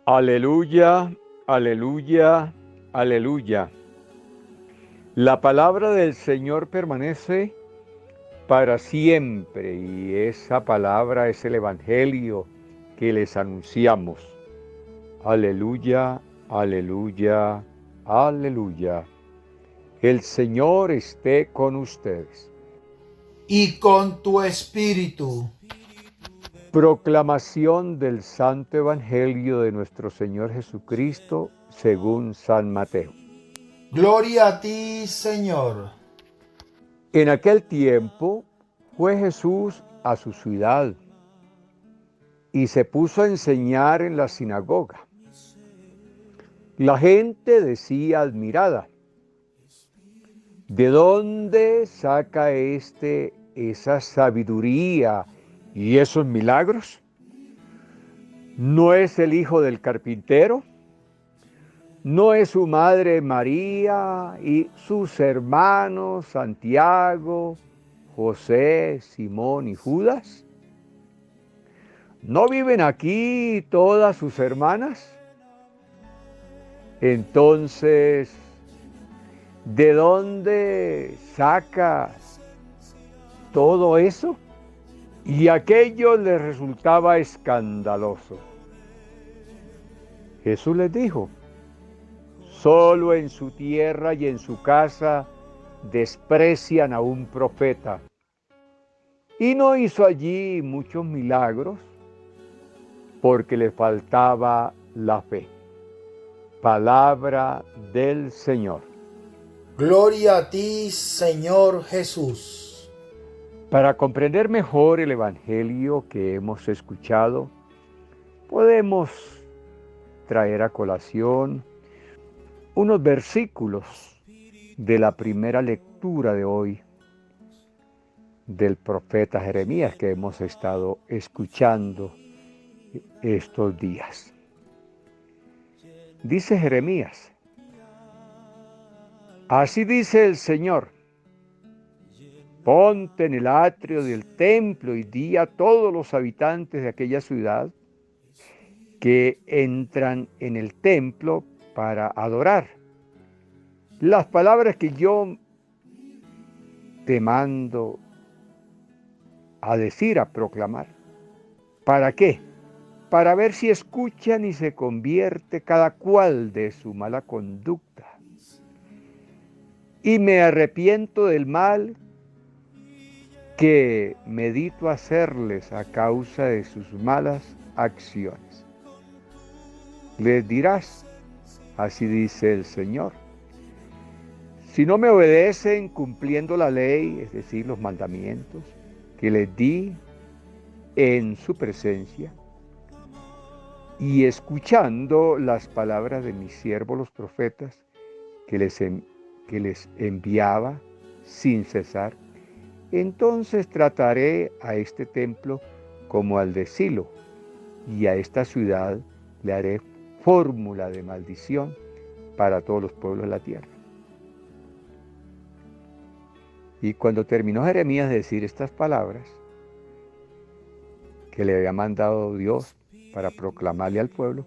Aleluya, aleluya, aleluya. La palabra del Señor permanece para siempre y esa palabra es el Evangelio que les anunciamos. Aleluya, aleluya, aleluya. El Señor esté con ustedes. Y con tu espíritu. Proclamación del Santo Evangelio de nuestro Señor Jesucristo según San Mateo. Gloria a ti, Señor. En aquel tiempo fue Jesús a su ciudad y se puso a enseñar en la sinagoga. La gente decía admirada: ¿de dónde saca esa sabiduría y esos milagros? ¿No es el hijo del carpintero? ¿No es su madre María y sus hermanos Santiago, José, Simón y Judas? ¿No viven aquí todas sus hermanas? Entonces, ¿de dónde saca todo eso? Y aquello les resultaba escandaloso. Jesús les dijo: solo en su tierra y en su casa desprecian a un profeta. Y no hizo allí muchos milagros porque le faltaba la fe. Palabra del Señor. Gloria a ti, Señor Jesús. Para comprender mejor el Evangelio que hemos escuchado, podemos traer a colación unos versículos de la primera lectura de hoy del profeta Jeremías que hemos estado escuchando estos días. Dice Jeremías: así dice el Señor, ponte en el atrio del templo y di a todos los habitantes de aquella ciudad que entran en el templo para adorar las palabras que yo te mando a decir, a proclamar. ¿Para qué? Para ver si escuchan y se convierte cada cual de su mala conducta. Y me arrepiento del mal que medito hacerles a causa de sus malas acciones. Les dirás: así dice el Señor, si no me obedecen cumpliendo la ley, es decir, los mandamientos que les di en su presencia, y escuchando las palabras de mis siervos los profetas, que les enviaba sin cesar, entonces trataré a este templo como al de Silo, y a esta ciudad le haré fórmula de maldición para todos los pueblos de la tierra. Y cuando terminó Jeremías de decir estas palabras que le había mandado Dios para proclamarle al pueblo,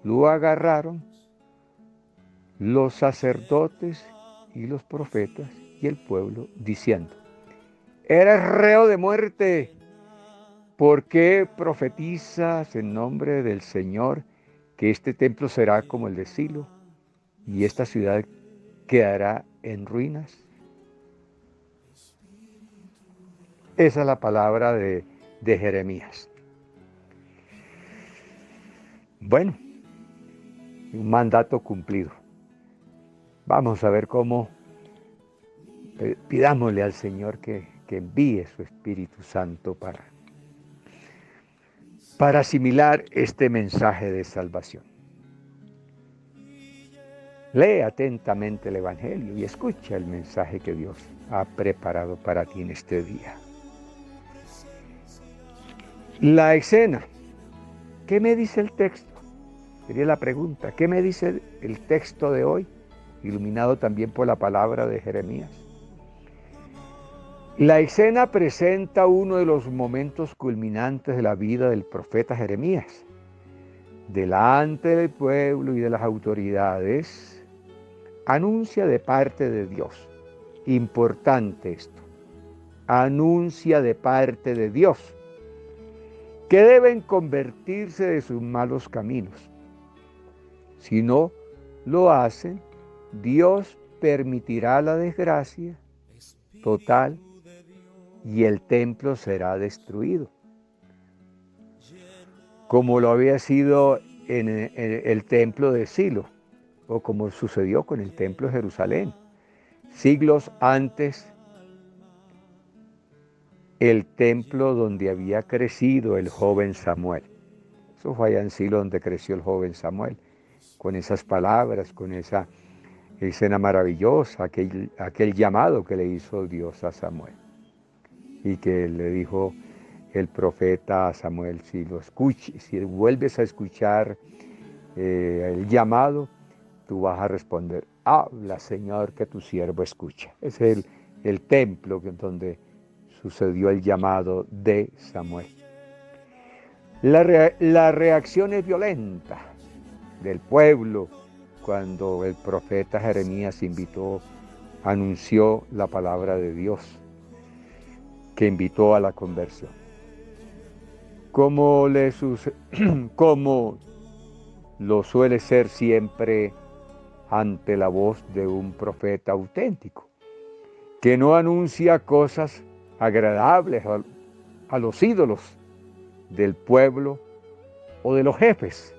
lo agarraron los sacerdotes y los profetas y el pueblo, diciendo: eres reo de muerte. ¿Por qué profetizas en nombre del Señor que este templo será como el de Silo y esta ciudad quedará en ruinas? Esa es la palabra de Jeremías. Bueno, un mandato cumplido. Vamos a ver cómo pidámosle al Señor que envíe su Espíritu Santo para asimilar este mensaje de salvación. Lee atentamente el Evangelio y escucha el mensaje que Dios ha preparado para ti en este día. La escena. ¿Qué me dice el texto? Sería la pregunta. ¿Qué me dice el texto de hoy, iluminado también por la palabra de Jeremías? La escena presenta uno de los momentos culminantes de la vida del profeta Jeremías, delante del pueblo y de las autoridades, anuncia de parte de Dios. Importante esto. Anuncia de parte de Dios que deben convertirse de sus malos caminos. Si no lo hacen, Dios permitirá la desgracia total y el templo será destruido, como lo había sido en el templo de Silo, o como sucedió con el templo de Jerusalén, siglos antes. El templo donde había crecido el joven Samuel. Eso fue allá en Silo donde creció el joven Samuel, con esas palabras, con esa escena maravillosa, aquel llamado que le hizo Dios a Samuel. Y que le dijo el profeta a Samuel, si lo escuches, si vuelves a escuchar el llamado, tú vas a responder, habla Señor, que tu siervo escucha. Es el templo donde sucedió el llamado de Samuel. La reacción es violenta del pueblo cuando el profeta Jeremías anunció la palabra de Dios, que invitó a la conversión. Como lo suele ser siempre ante la voz de un profeta auténtico, que no anuncia cosas agradables a los ídolos del pueblo o de los jefes,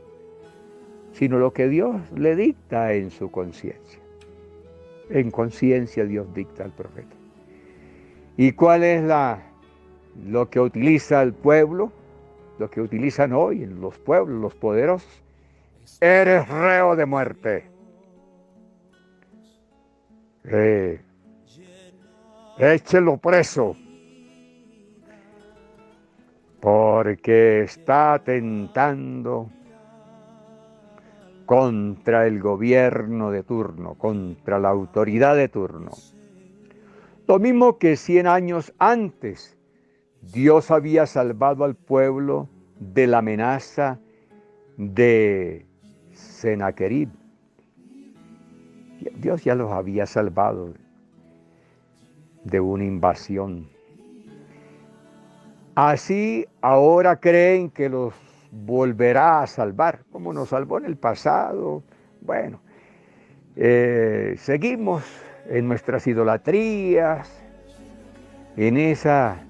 sino lo que Dios le dicta en su conciencia. En conciencia Dios dicta al profeta. ¿Y cuál es lo que utiliza el pueblo? Lo que utilizan hoy en los pueblos, los poderosos. Eres reo de muerte. Échelo preso, porque está atentando contra el gobierno de turno, contra la autoridad de turno. Lo mismo que 100 años antes, Dios había salvado al pueblo de la amenaza de Sennacherib. Dios ya los había salvado de una invasión. Así ahora creen que los volverá a salvar, como nos salvó en el pasado. Bueno, seguimos en nuestras idolatrías, en esa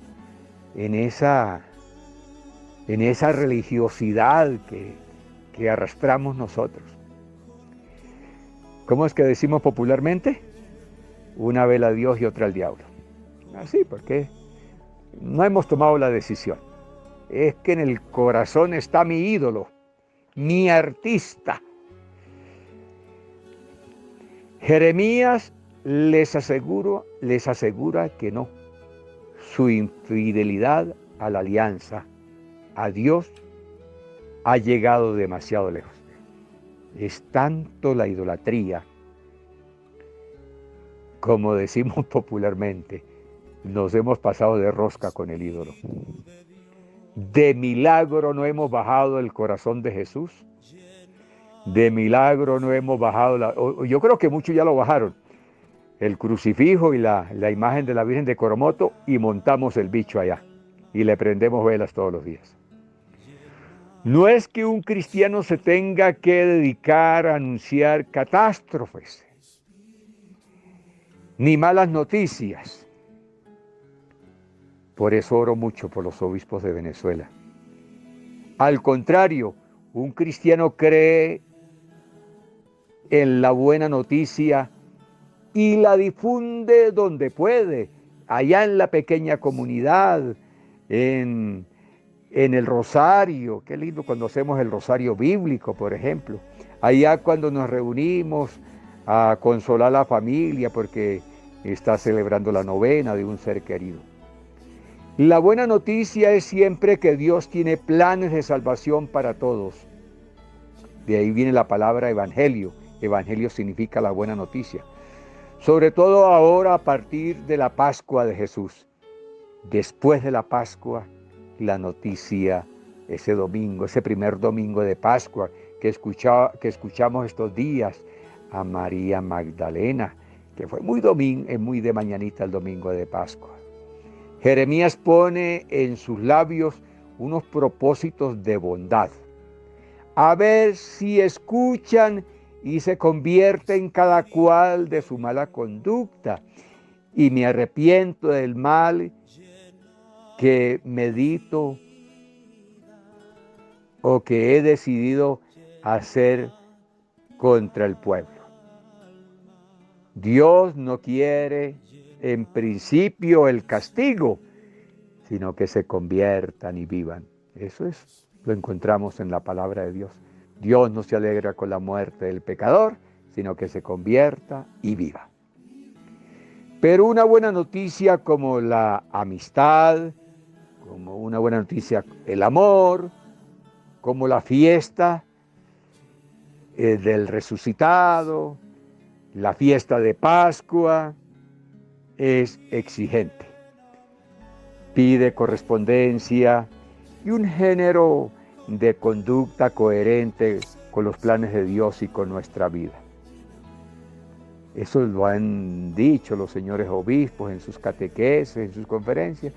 religiosidad que arrastramos nosotros. ¿Cómo es que decimos popularmente? Una vela a Dios y otra al diablo. Así, porque no hemos tomado la decisión. Es que en el corazón está mi ídolo, mi artista. Jeremías les asegura que no. Su infidelidad a la alianza, a Dios, ha llegado demasiado lejos. Es tanto la idolatría, como decimos popularmente, nos hemos pasado de rosca con el ídolo. De milagro no hemos bajado el corazón de Jesús. De milagro no hemos bajado, yo creo que muchos ya lo bajaron, el crucifijo y la imagen de la Virgen de Coromoto, y montamos el bicho allá y le prendemos velas todos los días. No es que un cristiano se tenga que dedicar a anunciar catástrofes ni malas noticias. Por eso oro mucho por los obispos de Venezuela. Al contrario, un cristiano cree en la buena noticia y la difunde donde puede, allá en la pequeña comunidad, en el rosario. Qué lindo cuando hacemos el rosario bíblico, por ejemplo. Allá cuando nos reunimos a consolar a la familia porque está celebrando la novena de un ser querido. La buena noticia es siempre que Dios tiene planes de salvación para todos. De ahí viene la palabra evangelio. Evangelio significa la buena noticia. Sobre todo ahora a partir de la Pascua de Jesús. Después de la Pascua, la noticia ese domingo, ese primer domingo de Pascua que escuchamos estos días a María Magdalena, que fue muy de mañanita el domingo de Pascua. Jeremías pone en sus labios unos propósitos de bondad. A ver si escuchan y se convierten cada cual de su mala conducta, y me arrepiento del mal que medito o que he decidido hacer contra el pueblo. Dios no quiere en principio el castigo, sino que se conviertan y vivan. Eso lo encontramos en la palabra de Dios. Dios no se alegra con la muerte del pecador, sino que se convierta y viva. Pero una buena noticia como la amistad, como una buena noticia el amor, como la fiesta del resucitado, la fiesta de Pascua, es exigente. Pide correspondencia y un género de conducta coherente con los planes de Dios y con nuestra vida. Eso lo han dicho los señores obispos en sus catequesis, en sus conferencias.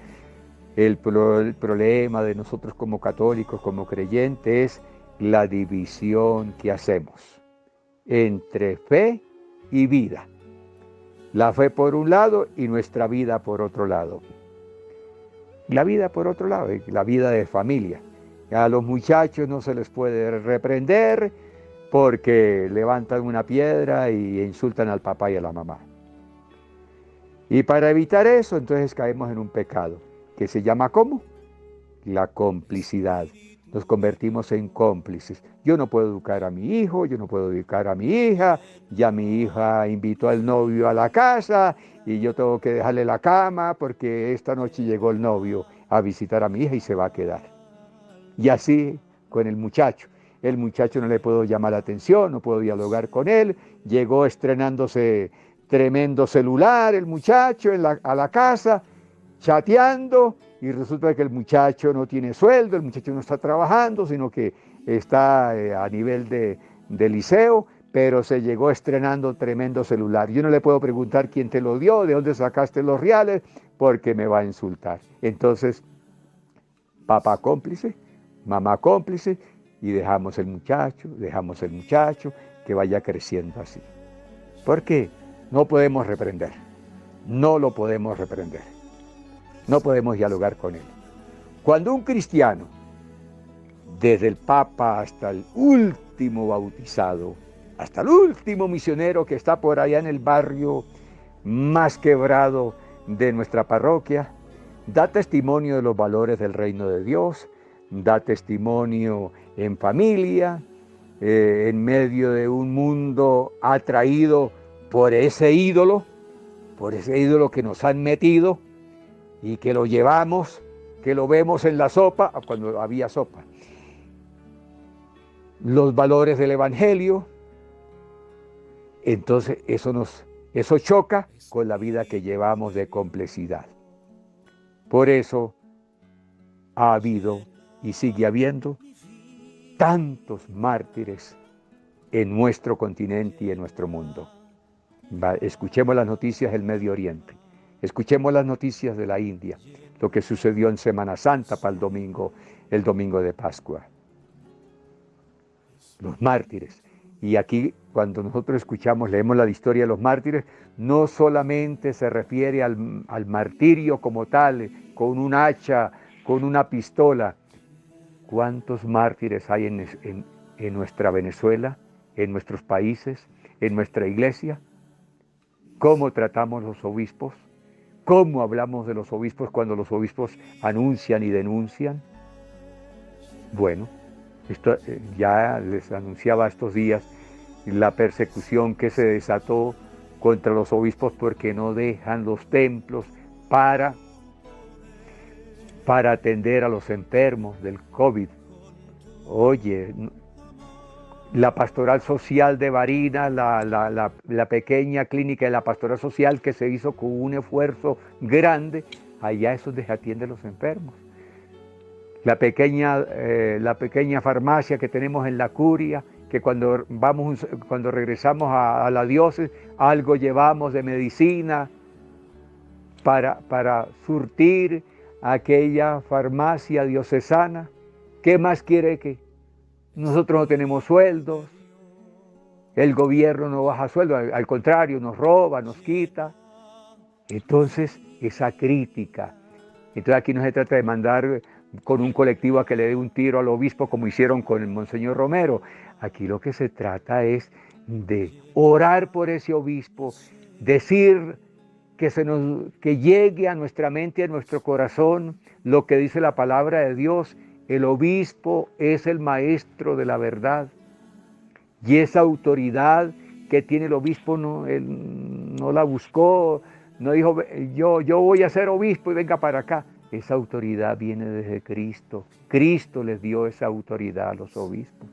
El problema de nosotros como católicos, como creyentes, es la división que hacemos entre fe y vida. La fe por un lado y nuestra vida por otro lado. La vida por otro lado, la vida de familia. A los muchachos no se les puede reprender porque levantan una piedra y insultan al papá y a la mamá. Y para evitar eso, entonces caemos en un pecado, que se llama ¿cómo? La complicidad. Nos convertimos en cómplices. Yo no puedo educar a mi hijo, yo no puedo educar a mi hija, ya mi hija invitó al novio a la casa y yo tengo que dejarle la cama porque esta noche llegó el novio a visitar a mi hija y se va a quedar. Y así con el muchacho. El muchacho no le puedo llamar la atención, no puedo dialogar con él. Llegó estrenándose tremendo celular el muchacho a la casa, chateando, y resulta que el muchacho no tiene sueldo, el muchacho no está trabajando, sino que está a nivel de liceo, pero se llegó estrenando tremendo celular. Yo no le puedo preguntar quién te lo dio, de dónde sacaste los reales, porque me va a insultar. Entonces, papá cómplice, mamá cómplice, y dejamos el muchacho que vaya creciendo así. ¿Por qué? No podemos reprender, no lo podemos reprender. No podemos dialogar con él. Cuando un cristiano, desde el Papa hasta el último bautizado, hasta el último misionero que está por allá en el barrio más quebrado de nuestra parroquia, da testimonio de los valores del reino de Dios, da testimonio en familia, en medio de un mundo atraído por ese ídolo que nos han metido, y que lo llevamos, que lo vemos en la sopa, cuando había sopa. Los valores del Evangelio, entonces eso choca con la vida que llevamos de complicidad. Por eso ha habido y sigue habiendo tantos mártires en nuestro continente y en nuestro mundo. Escuchemos las noticias del Medio Oriente. Escuchemos las noticias de la India, lo que sucedió en Semana Santa para el domingo de Pascua. Los mártires. Y aquí, cuando nosotros leemos la historia de los mártires, no solamente se refiere al martirio como tal, con un hacha, con una pistola. ¿Cuántos mártires hay en nuestra Venezuela, en nuestros países, en nuestra iglesia? ¿Cómo tratamos los obispos? ¿Cómo hablamos de los obispos cuando los obispos anuncian y denuncian? Bueno, esto ya les anunciaba estos días la persecución que se desató contra los obispos porque no dejan los templos para atender a los enfermos del COVID. Oye, la pastoral social de Barinas, la pequeña clínica de la pastoral social que se hizo con un esfuerzo grande, allá es donde se atienden los enfermos. la pequeña farmacia que tenemos en la curia, que cuando regresamos a la diócesis, algo llevamos de medicina para surtir aquella farmacia diocesana. ¿Qué más quiere que? Nosotros no tenemos sueldos, el gobierno no baja sueldo, al contrario, nos roba, nos quita. Entonces, esa crítica. Entonces aquí no se trata de mandar con un colectivo a que le dé un tiro al obispo como hicieron con el Monseñor Romero. Aquí lo que se trata es de orar por ese obispo, decir que llegue a nuestra mente y a nuestro corazón lo que dice la palabra de Dios. El obispo es el maestro de la verdad. Y esa autoridad que tiene el obispo, él no la buscó, no dijo, yo voy a ser obispo y venga para acá. Esa autoridad viene desde Cristo. Cristo les dio esa autoridad a los obispos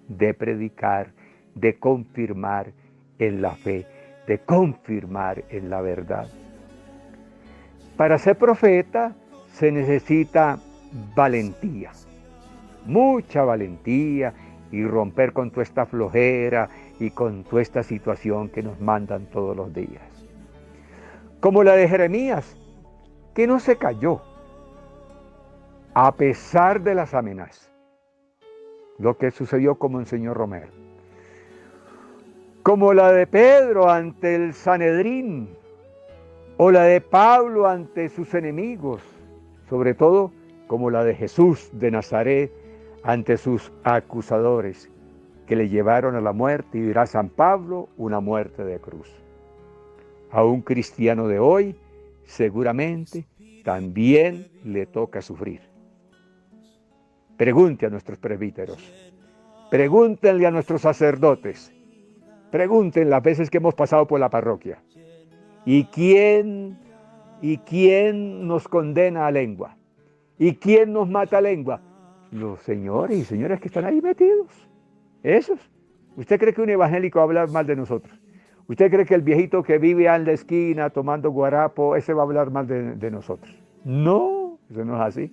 de predicar, de confirmar en la fe, de confirmar en la verdad. Para ser profeta se necesita valentía, mucha valentía, y romper con toda esta flojera y con toda esta situación que nos mandan todos los días. Como la de Jeremías, que no se cayó, a pesar de las amenazas. Lo que sucedió con Monseñor Romero. Como la de Pedro ante el Sanedrín, o la de Pablo ante sus enemigos, sobre todo como la de Jesús de Nazaret ante sus acusadores, que le llevaron a la muerte, y dirá San Pablo, una muerte de cruz. A un cristiano de hoy, seguramente, también le toca sufrir. Pregunte a nuestros presbíteros, pregúntenle a nuestros sacerdotes, pregunten las veces que hemos pasado por la parroquia. ¿Y quién nos condena a lengua? ¿Y quién nos mata a lengua? Los señores y señoras que están ahí metidos. Esos. ¿Usted cree que un evangélico va a hablar mal de nosotros? ¿Usted cree que el viejito que vive en la esquina tomando guarapo, ese va a hablar mal de nosotros? No, eso no es así.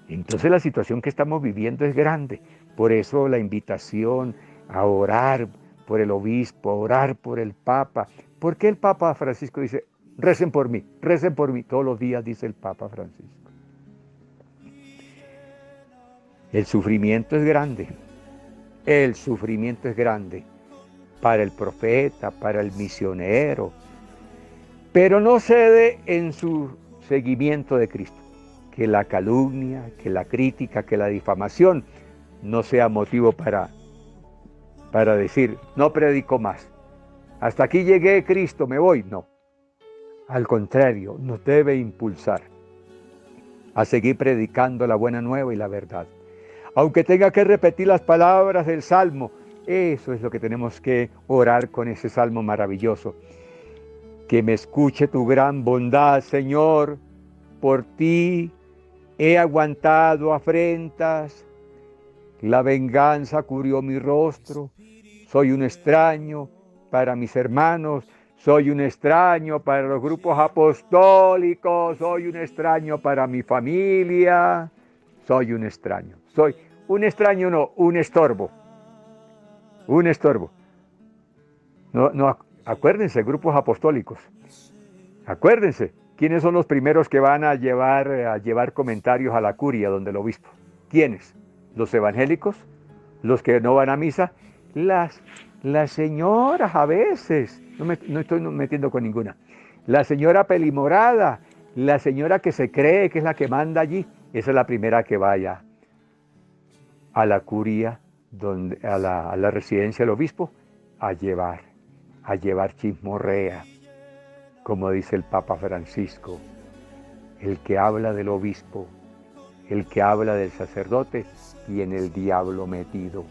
Entonces la situación que estamos viviendo es grande. Por eso la invitación a orar por el obispo, a orar por el Papa. ¿Por qué el Papa Francisco dice, recen por mí, recen por mí? Todos los días dice el Papa Francisco. El sufrimiento es grande. El sufrimiento es grande para el profeta, para el misionero, pero no cede en su seguimiento de Cristo. Que la calumnia, que la crítica, que la difamación no sea motivo para decir, no predico más. Hasta aquí llegué, Cristo, me voy. No. Al contrario, nos debe impulsar a seguir predicando la buena nueva y la verdad. Aunque tenga que repetir las palabras del Salmo, eso es lo que tenemos que orar con ese Salmo maravilloso. Que me escuche tu gran bondad, Señor, por ti he aguantado afrentas, la venganza cubrió mi rostro, soy un extraño para mis hermanos, soy un extraño para los grupos apostólicos, soy un extraño para mi familia, soy un extraño. Soy un extraño, no, un estorbo. Un estorbo. No, acuérdense, grupos apostólicos. Acuérdense, ¿quiénes son los primeros que van a llevar comentarios a la curia donde el obispo? ¿Quiénes? ¿Los evangélicos? ¿Los que no van a misa? Las señoras a veces. No estoy metiendo con ninguna. La señora pelimorada, la señora que se cree que es la que manda allí, esa es la primera que vaya a la curia, a la residencia del obispo, a llevar chismorrea, como dice el Papa Francisco, el que habla del obispo, el que habla del sacerdote, tiene el diablo metido.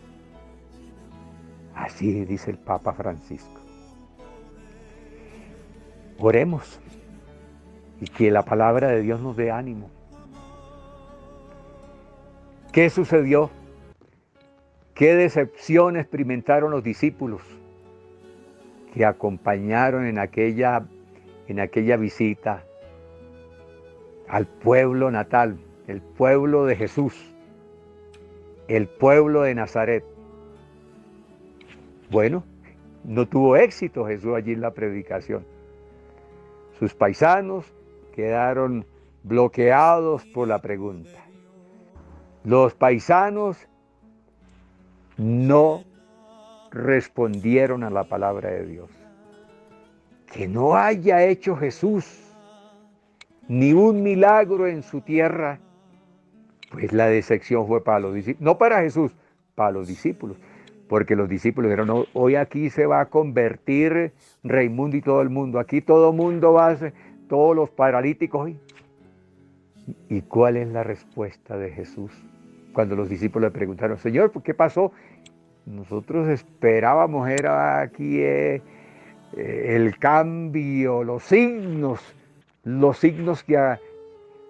Así dice el Papa Francisco. Oremos y que la palabra de Dios nos dé ánimo. ¿Qué sucedió? ¿Qué decepción experimentaron los discípulos que acompañaron en aquella visita al pueblo natal, el pueblo de Jesús, el pueblo de Nazaret. Bueno, no tuvo éxito Jesús allí en la predicación. Sus paisanos quedaron bloqueados por la pregunta. Los paisanos no respondieron a la palabra de Dios. Que no haya hecho Jesús ni un milagro en su tierra, pues la decepción fue para los discípulos, no para Jesús, para los discípulos, porque los discípulos dijeron, no, hoy aquí se va a convertir Raimundo y todo el mundo, aquí todo el mundo va a ser, todos los paralíticos. ¿Y cuál es la respuesta de Jesús? Cuando los discípulos le preguntaron, Señor, ¿por qué pasó? Nosotros esperábamos, era aquí el cambio, los signos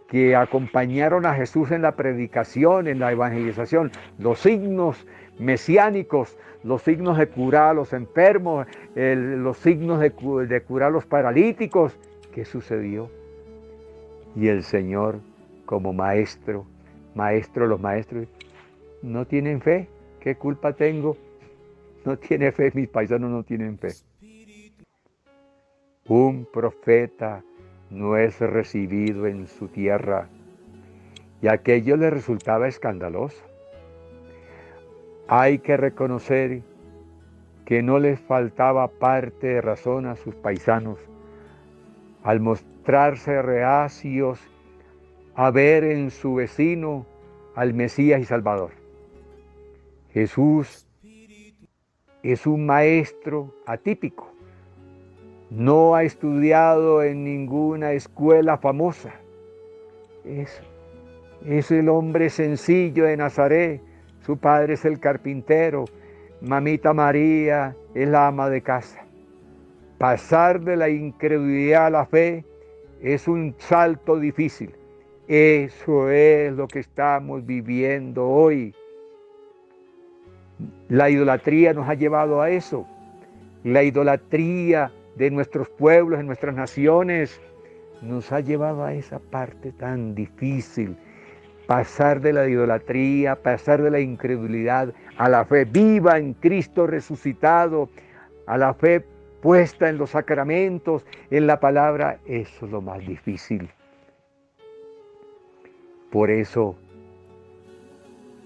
que acompañaron a Jesús en la predicación, en la evangelización, los signos mesiánicos, los signos de curar a los enfermos, los signos de curar a los paralíticos. ¿Qué sucedió? Y el Señor, como maestro de los maestros, no tienen fe. ¿Qué culpa tengo? No tiene fe, mis paisanos no tienen fe. Un profeta no es recibido en su tierra, y aquello le resultaba escandaloso. Hay que reconocer que no les faltaba parte de razón a sus paisanos al mostrarse reacios a ver en su vecino al Mesías y Salvador. Jesús es un maestro atípico. No ha estudiado en ninguna escuela famosa. Es el hombre sencillo de Nazaret. Su padre es el carpintero. Mamita María es la ama de casa. Pasar de la incredulidad a la fe es un salto difícil. Eso es lo que estamos viviendo hoy. La idolatría nos ha llevado a eso. La idolatría de nuestros pueblos, de nuestras naciones, nos ha llevado a esa parte tan difícil. Pasar de la idolatría, pasar de la incredulidad a la fe viva en Cristo resucitado, a la fe puesta en los sacramentos, en la palabra, eso es lo más difícil. Por eso,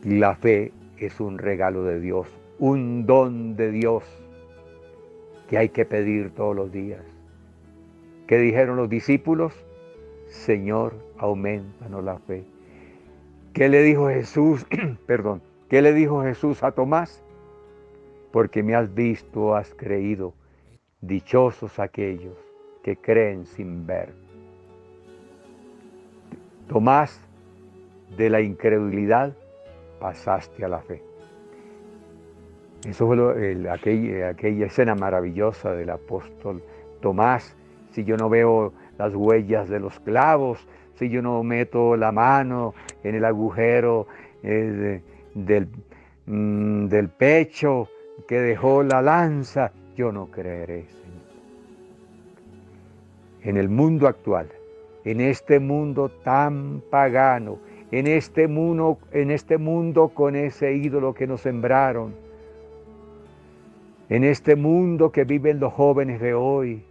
la fe es un regalo de Dios, un don de Dios que hay que pedir todos los días. ¿Qué dijeron los discípulos? Señor, aumentanos la fe. ¿Qué le dijo Jesús? Perdón. ¿Qué le dijo Jesús a Tomás? Porque me has visto, has creído. Dichosos aquellos que creen sin ver. Tomás, de la incredulidad pasaste a la fe. Eso fue aquella escena maravillosa del apóstol Tomás. Si yo no veo las huellas de los clavos, si yo no meto la mano en el agujero del pecho que dejó la lanza, yo no creeré, Señor. En el mundo actual, en este mundo tan pagano, en este mundo con ese ídolo que nos sembraron, en este mundo que viven los jóvenes de hoy,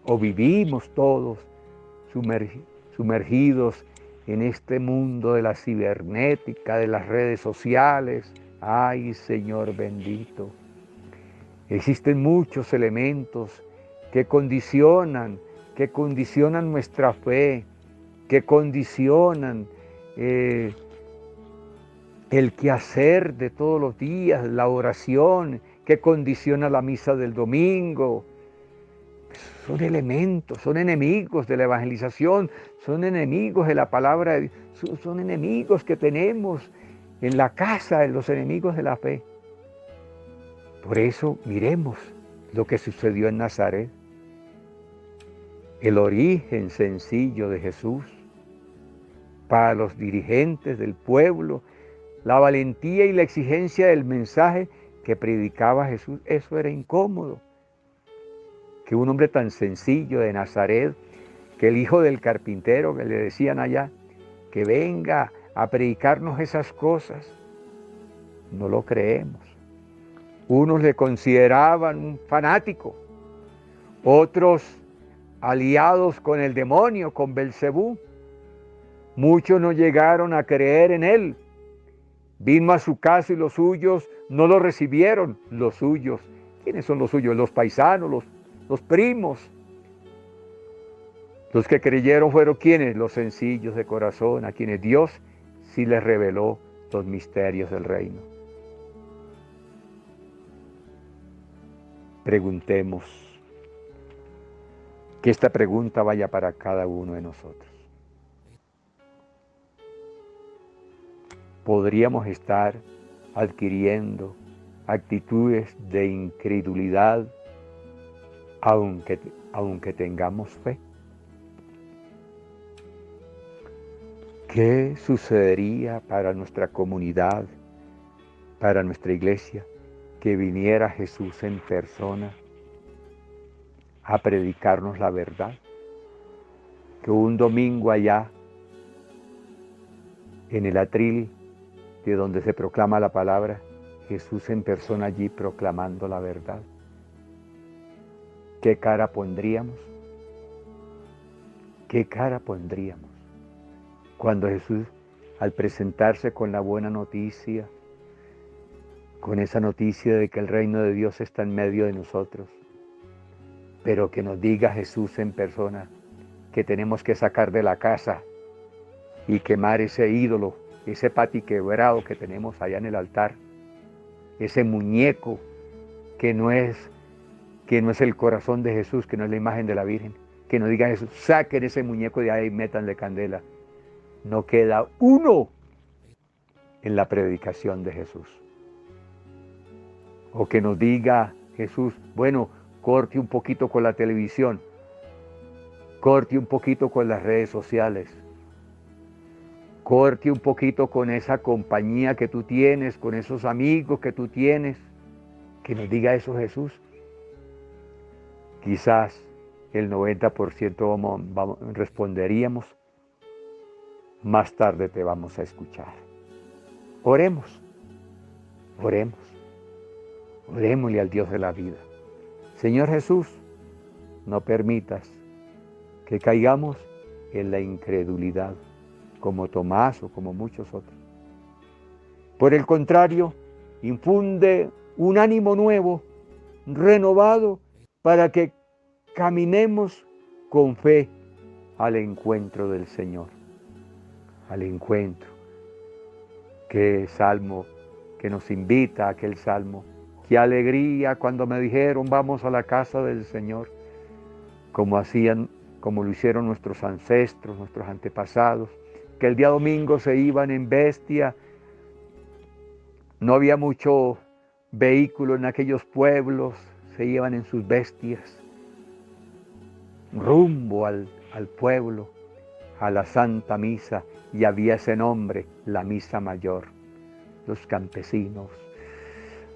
o vivimos todos sumergidos en este mundo de la cibernética, de las redes sociales. Ay, Señor bendito. Existen muchos elementos que condicionan nuestra fe, que condicionan el quehacer de todos los días, la oración, que condiciona la misa del domingo. Son elementos, son enemigos de la evangelización, son enemigos de la palabra de Dios, son enemigos que tenemos en la casa, en los enemigos de la fe. Por eso miremos lo que sucedió en Nazaret. El origen sencillo de Jesús para los dirigentes del pueblo, la valentía y la exigencia del mensaje que predicaba Jesús, eso era incómodo. Que un hombre tan sencillo de Nazaret, que el hijo del carpintero, que le decían allá, que venga a predicarnos esas cosas? No lo creemos. Unos le consideraban un fanático, otros aliados con el demonio, con Belcebú. Muchos no llegaron a creer en él. Vino a su casa y los suyos no lo recibieron. Los suyos. ¿Quiénes son los suyos? Los paisanos, los primos. Los que creyeron fueron quienes, los sencillos de corazón, a quienes Dios sí les reveló los misterios del reino. Preguntemos, que esta pregunta vaya para cada uno de nosotros. ¿Podríamos estar adquiriendo actitudes de incredulidad aunque tengamos fe? ¿Qué sucedería para nuestra comunidad, para nuestra iglesia, que viniera Jesús en persona a predicarnos la verdad? Que un domingo allá, en el atril de donde se proclama la palabra, Jesús en persona allí proclamando la verdad. ¿Qué cara pondríamos? ¿Qué cara pondríamos? Cuando Jesús, al presentarse con la buena noticia, con esa noticia de que el reino de Dios está en medio de nosotros, pero que nos diga Jesús en persona que tenemos que sacar de la casa y quemar ese ídolo, ese pati quebrado que tenemos allá en el altar, ese muñeco que no es el corazón de Jesús, que no es la imagen de la Virgen, que nos diga Jesús, saquen ese muñeco de ahí y métanle candela. No queda uno en la predicación de Jesús. O que nos diga Jesús, bueno, corte un poquito con la televisión, corte un poquito con las redes sociales, corte un poquito con esa compañía que tú tienes, con esos amigos que tú tienes. Que nos diga eso Jesús. Quizás el 90% responderíamos, más tarde te vamos a escuchar. Oremos, orémosle al Dios de la vida. Señor Jesús, no permitas que caigamos en la incredulidad, como Tomás o como muchos otros. Por el contrario, infunde un ánimo nuevo, renovado, para que caminemos con fe al encuentro del Señor. Al encuentro. Qué salmo que nos invita a aquel salmo. Qué alegría cuando me dijeron vamos a la casa del Señor, como lo hicieron nuestros ancestros, nuestros antepasados, que el día domingo se iban en bestia. No había mucho vehículo en aquellos pueblos, se iban en sus bestias, rumbo al pueblo, a la Santa Misa, y había ese nombre, la Misa Mayor. Los campesinos,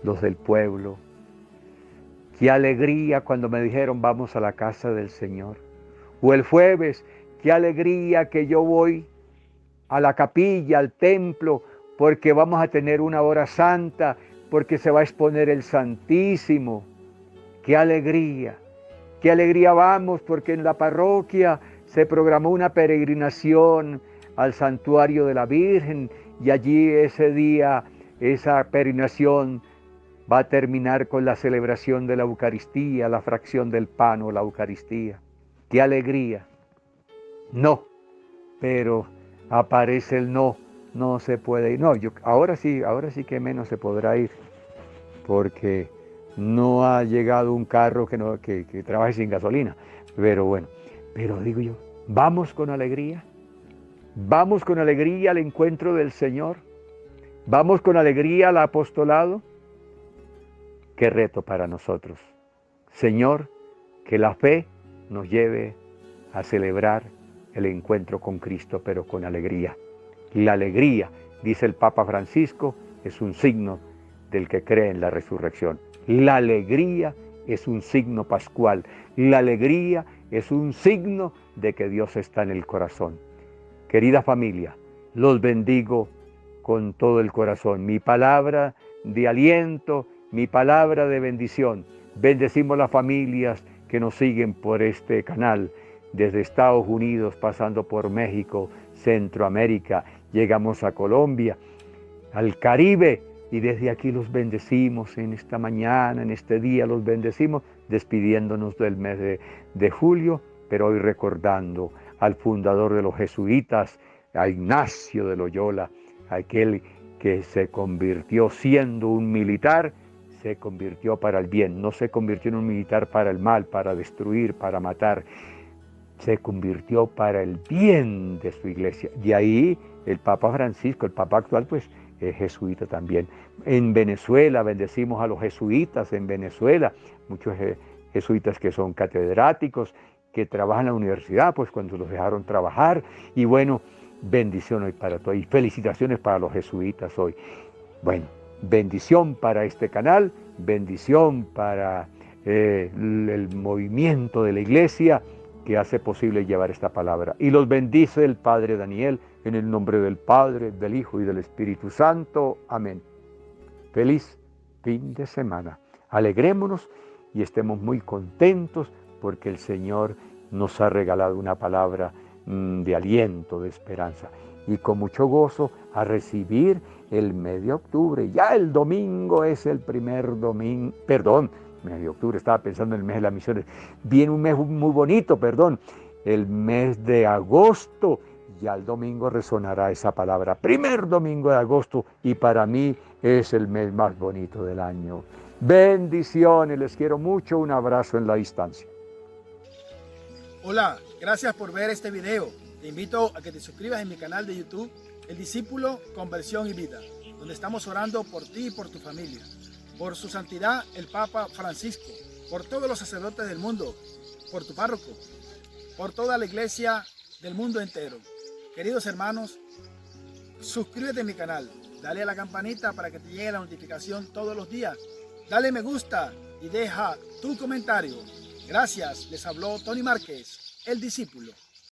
los del pueblo. Qué alegría cuando me dijeron vamos a la casa del Señor. O el jueves, qué alegría que yo voy a la capilla, al templo, porque vamos a tener una hora santa, porque se va a exponer el Santísimo. Qué alegría vamos, porque en la parroquia se programó una peregrinación al santuario de la Virgen, y allí ese día, esa peregrinación va a terminar con la celebración de la Eucaristía, la fracción del pan o la Eucaristía. ¡Qué alegría! No, pero aparece el no se puede ir. No, ahora sí que menos se podrá ir, porque no ha llegado un carro que trabaje sin gasolina. Pero bueno, pero digo yo, vamos con alegría al encuentro del Señor, vamos con alegría al apostolado. Qué reto para nosotros. Señor, que la fe nos lleve a celebrar el encuentro con Cristo, pero con alegría. La alegría, dice el Papa Francisco, es un signo del que cree en la resurrección. La alegría es un signo pascual. La alegría es un signo de que Dios está en el corazón. Querida familia, Los bendigo con todo el corazón. Mi palabra de aliento, mi palabra de bendición. Bendecimos las familias que nos siguen por este canal, desde Estados Unidos, pasando por México, Centroamérica, llegamos a Colombia, al Caribe, y desde aquí los bendecimos en esta mañana, en este día los bendecimos, despidiéndonos del mes de julio, pero hoy recordando al fundador de los jesuitas, a Ignacio de Loyola, aquel que se convirtió siendo un militar, se convirtió para el bien, no se convirtió en un militar para el mal, para destruir, para matar, se convirtió para el bien de su iglesia. De ahí el Papa Francisco, el Papa actual, pues es jesuita también. En Venezuela bendecimos a los jesuitas en Venezuela, muchos jesuitas que son catedráticos, que trabajan en la universidad, pues cuando los dejaron trabajar, y bueno, bendición hoy para todos, y felicitaciones para los jesuitas hoy. Bueno, bendición para este canal, bendición para el movimiento de la iglesia que hace posible llevar esta palabra. Y los bendice el Padre Daniel, en el nombre del Padre, del Hijo y del Espíritu Santo. Amén. Feliz fin de semana. Alegrémonos y estemos muy contentos porque el Señor nos ha regalado una palabra de aliento, de esperanza. Y con mucho gozo a recibir el mes de octubre. Ya el domingo es el primer domingo, mes de octubre, estaba pensando en el mes de las misiones. Viene un mes muy bonito, el mes de agosto. Ya el domingo resonará esa palabra. Primer domingo de agosto, y para mí es el mes más bonito del año. Bendiciones, les quiero mucho, un abrazo en la distancia. Hola, gracias por ver este video. Te invito a que te suscribas en mi canal de YouTube, El Discípulo, Conversión y Vida, donde estamos orando por ti y por tu familia, por su santidad el Papa Francisco, por todos los sacerdotes del mundo, por tu párroco, por toda la iglesia del mundo entero. Queridos hermanos, suscríbete a mi canal, dale a la campanita para que te llegue la notificación todos los días, dale me gusta y deja tu comentario. Gracias, les habló Tony Márquez, El Discípulo.